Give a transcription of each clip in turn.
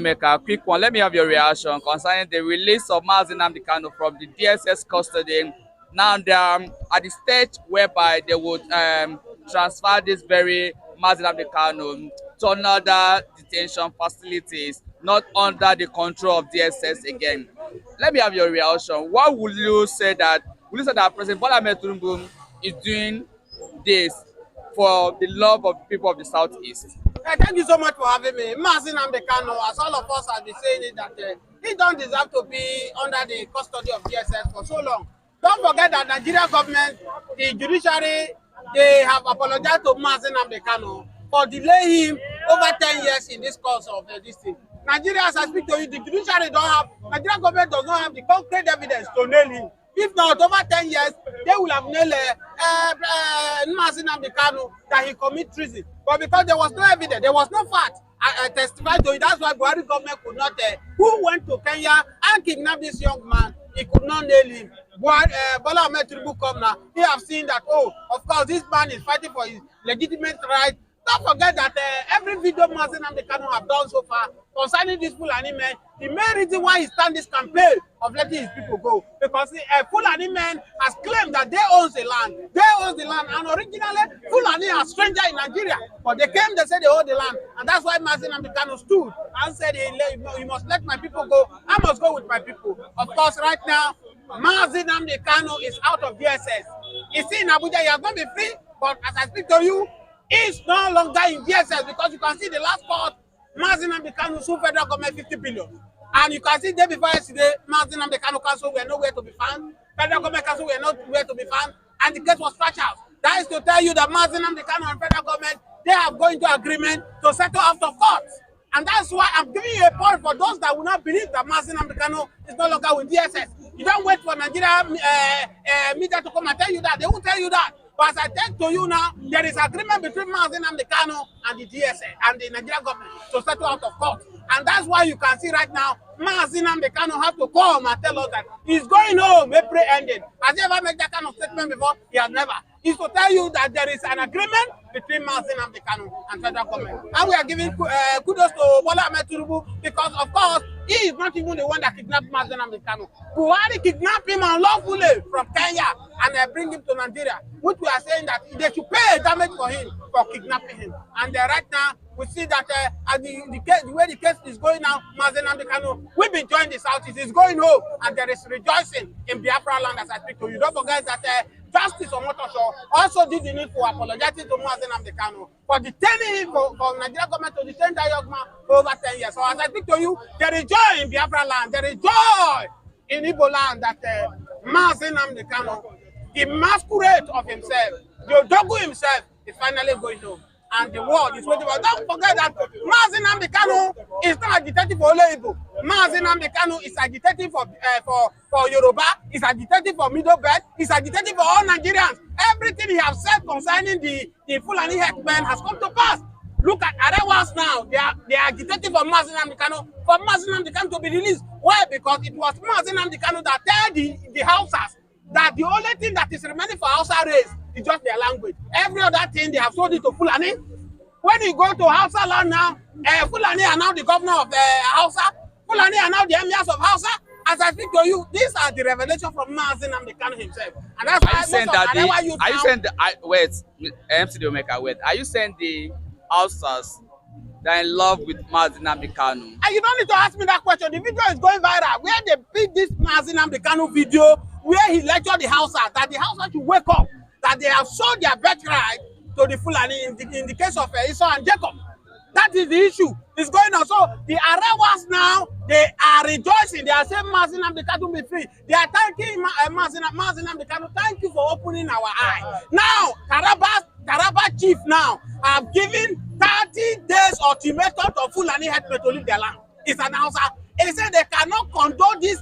Make a quick one. Let me have your reaction concerning the release of Nnamdi Kanu from the DSS custody. Now they are at the stage whereby they would transfer this very Nnamdi Kanu to another detention facilities, not under the control of DSS again. Let me have your reaction. What would you say that? Would you say that President Bola Ahmed Tinubu is doing this for the love of people of the Southeast? Thank you so much for having me. Nnamdi Kanu, as all of us have been saying it, that he don't deserve to be under the custody of DSS for so long. Don't forget that Nigerian government, the judiciary, they have apologized to Nnamdi Kanu for delaying him over 10 years in this course of this thing. Nigeria, as I speak to you, the judiciary don't have, Nigerian government does not have the concrete evidence to nail him. If not, over 10 years, they will have nailed Nnamdi Kanu that he commit treason. But because there was no evidence, there was no fact, I testified to it. That's why Buhari government could not, who went to Kenya and kidnapped this young man, he could not nail him. Bola Ahmed Tinubu come now, he have seen that, oh, of course, this man is fighting for his legitimate right. Don't forget that every video Nnamdi Kanu have done so far concerning this Fulani man, the main reason why he stand this campaign of letting his people go, because Fulani man has claimed that they own the land. They own the land, and originally Fulani are stranger in Nigeria, but they came, they said they own the land, and that's why Nnamdi Kanu stood and said, you must let my people go. I must go with my people. Of course, right now, Nnamdi Kanu is out of DSS. He's in Abuja. He has not been free, but as I speak to you, he's no longer in DSS, because you can see the last court, Nnamdi Kanu sued federal government 50 billion. And you can see day before yesterday, Nnamdi Kanu council were nowhere to be found. Federal government council were nowhere to be found. And the case was scratched out. That is to tell you that Nnamdi Kanu and federal government, they have gone into agreement to settle out of court. And that's why I'm giving you a point for those that will not believe that Nnamdi Kanu is no longer with DSS. You don't wait for Nigeria media to come and tell you that. They won't tell you that. But as I tell to you now, there is agreement between Nnamdi Kanu and the DSS and the Nigerian government to settle out of court. And that's why you can see right now, Nnamdi Kanu have to come and tell us that he's going home, April ending. Has he ever made that kind of statement before? He has never. It's to tell you that there is an agreement between Nnamdi Kanu and federal government. And we are giving kudos to Bola Ahmed Tinubu, because, of course, he is not even the one that kidnapped Nnamdi Kanu. Buhari kidnapped him unlawfully from Kenya and bring him to Nigeria, which we are saying that they should pay damage for him for kidnapping him. And right now, we see that the way the case is going now, Nnamdi Kanu, we've been joining the Southeast, is going home, and there is rejoicing in Biafra land as I speak to you. Don't forget that Justice Omotosho also did the need for apologizing to Nnamdi Kanu for detaining him, for Nigerian government to detain that young man for over 10 years. So as I speak to you, there is joy in Biafra land, there is joy in Igbo land that Nnamdi Kanu, the masquerade of himself, the Odogu himself, is finally going home. And the world is waiting for. Don't forget that Nnamdi Kanu is not agitating for only Igbo. Nnamdi Kanu is agitating for Yoruba, is agitating for Middle Belt, is agitating for all Nigerians. Everything he has said concerning the Fulani headmen has come to pass. Look at Arewas now. They are agitating for Nnamdi Kanu, for Nnamdi Kanu to be released. Why? Because it was Nnamdi Kanu that told the Hausas that the only thing that is remaining for Hausa race is just their language. Every other thing they have sold it to Fulani. When you go to Hausa land now, Fulani are now the governor of Hausa. Fulani are now the emirs of Hausa. As I speak to you, these are the revelations from Nnamdi Kanu himself. And that's why MC Omeka, wait. Are you saying the Hausas that are in love with Nnamdi Kanu? And you don't need to ask me that question. The video is going viral. Where they pick this Nnamdi Kanu video, where he lectured the Hausa, that the Hausa should wake up, that they have sold their birthright to the Fulani in the case of Esau and Jacob. That is the issue. It's going on. So the Arewas now, they are rejoicing. They are saying Nnamdi Kanu be free. They are thanking Nnamdi Kanu. Thank you for opening our eye. Now, Taraba chief now have given 30 days ultimatum to Fulani headmen to leave their land. It's an answer. They say they cannot condone this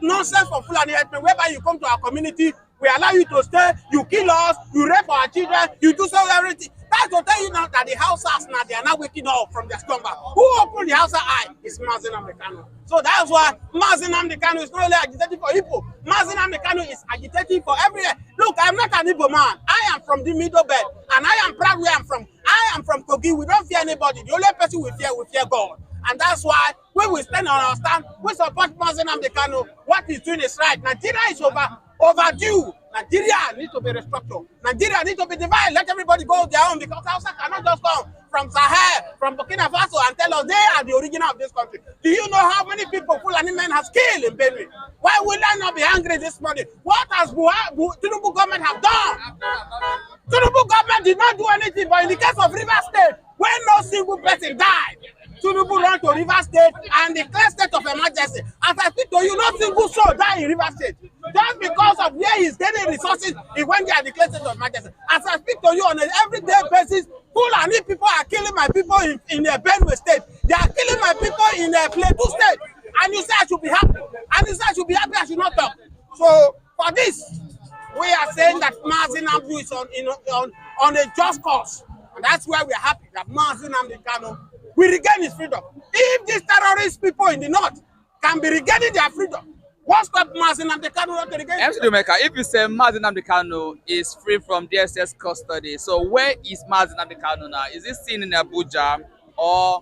nonsense for Fulani headmen, whereby you come to our community, we allow you to stay, you kill us, you rape our children, you do so everything. That's to tell you now that the Hausas now, they are now waking up from their slumber. Who opened the Hausa eye? It's Nnamdi Kanu. So that's why Nnamdi Kanu is not only agitating for Igbo. Nnamdi Kanu is agitating for everywhere. Look, I'm not an Igbo man. I am from the Middle Belt, and I am proud where I'm from. I am from Kogi. We don't fear anybody. The only person we fear God. And that's why we will stand on our stand. We support Nnamdi Kanu. What he's doing is right. Nigeria is overdue. Nigeria needs to be restructured. Nigeria needs to be divided. Let everybody go their own, because Hausa cannot just come from Sahel, from Burkina Faso, and tell us they are the origin of this country. Do you know how many people Fulani men has killed in Benue? Why will I not be angry this morning? What has Tinubu government have done? Tinubu government did not do anything, but in the case of River State, when no single person died, Tinubu ran to River State and declared state of emergency. As I speak to you, no single soul died in River State. Just because of where he's getting resources, he went there and declared state of emergency. As I speak to you on an everyday basis, Fulani people are killing my people in the Benue State. They are killing my people in the Plateau State. And you say I should be happy. And you say I should be happy, I should not talk. So for this, we are saying that Nnamdi is on a just cause. And that's why we are happy that Nnamdi Kanu will regain his freedom. If these terrorist people in the north can be regaining their freedom, what stops Nnamdi Kanu not to regain MC Domeka, if you say Nnamdi Kanu is free from DSS custody, so where is Nnamdi Kanu now? Is he seen in Abuja, or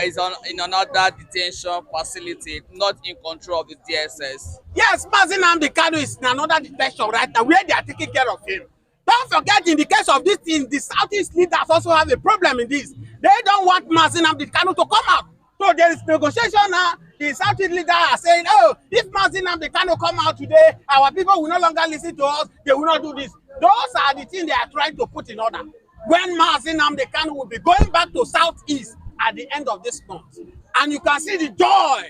is in another detention facility, not in control of the DSS? Yes, Nnamdi Kanu is in another detention right now, where they are taking care of him. Don't forget, in the case of this thing, the Southeast leaders also have a problem in this. They don't want Nnamdi Kanu to come out. So there is negotiation now. The Southeast leaders are saying, oh, if Nnamdi Kanu come out today, our people will no longer listen to us. They will not do this. Those are the things they are trying to put in order. When Nnamdi Kanu will be going back to Southeast at the end of this month. And you can see the joy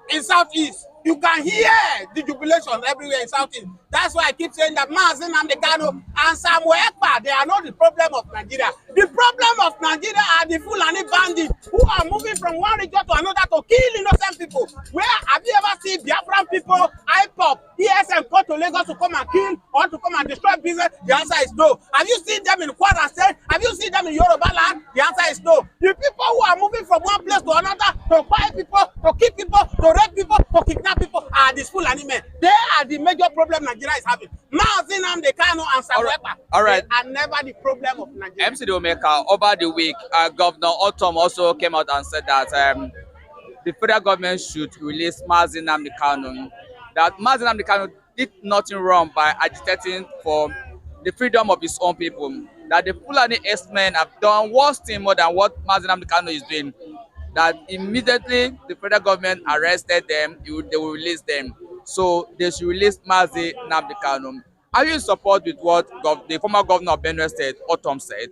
in Southeast. You can hear the jubilation everywhere in Southeast. That's why I keep saying that Nnamdi Kanu and Samuel Ekpa, they are not the problem of Nigeria. The problem of Nigeria are the Fulani bandits who are moving from one region to another to kill innocent people. Where have you ever seen Biafran people, IPOP, ESM come to Lagos to come and kill or to come and destroy business? The answer is no. Have you seen them in Kwara State? Have you seen them in Yoruba land? The answer is no. The people who are moving from one place to another to buy people, to kill people, to rape people, to kidnap people are these Fulani men. They are the major problem Nigeria is having. Nnamdi Kanu and Samuel Ekpa, all right, they are never the problem of Nigeria. MC Domeka, over the week, Governor Otom also came out and said that the federal government should release Nnamdi Kanu. That Nnamdi Kanu did nothing wrong by agitating for the freedom of his own people. That the Fulani S-men have done worse thing more than what Nnamdi Kanu is doing. That immediately the federal government arrested them, they will release them. So they should release Nnamdi Kanu. Are you in support with what the former governor of Benue State, Otom, said?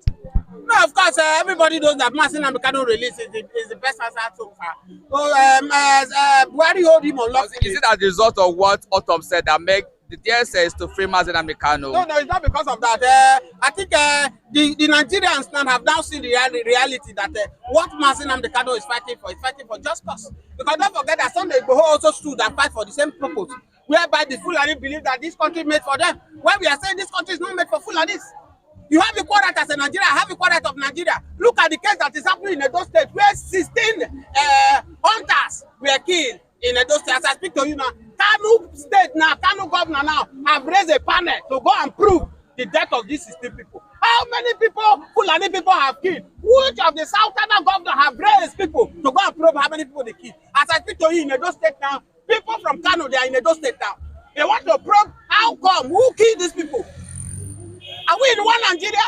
No, of course, everybody knows that Nnamdi Kanu release is the best answer so far. So, where do you hold him on lock? Is it as a result of what Otom said that make the DSS to free Nnamdi Kanu? No, it's not because of that. I think the Nigerians now have now seen the reality that what Nnamdi Kanu is fighting for just cause. Because don't forget that Sunday Igboho also stood and fight for the same purpose, whereby the Fulani believe that this country is made for them. When we are saying this country is not made for Fulanis. You have equal right as a Nigeria, I have equal right of Nigeria. Look at the case that is happening in Edo State, where 16 hunters were killed in Edo State. As I speak to you now, Kanu State now, Kanu governor now, have raised a panel to go and prove the death of these 16 people. How many people, Fulani people have killed? Which of the Southern governors have raised people to go and prove how many people they killed? As I speak to you in Edo State now, people from Kanu, they are in Edo State now. They want to probe how come, who killed these people? Are we in one Nigeria?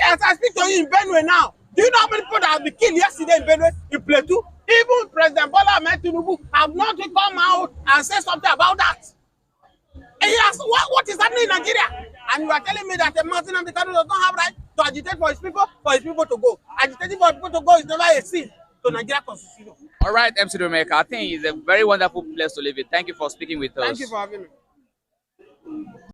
As I speak to you in Benue now, do you know how many people that have been killed yesterday in Benue, in Plateau? Even President Bola Ahmed Tinubu have not come out and say something about that. And he asked, what is happening in Nigeria? And you are telling me that Nnamdi Kanu does not have right to agitate for his people to go. Agitating for people to go is never a sin to Nigeria constitution. All right, MC Domeka, I think it's a very wonderful place to live in. Thank you for speaking with us. Thank you for having me.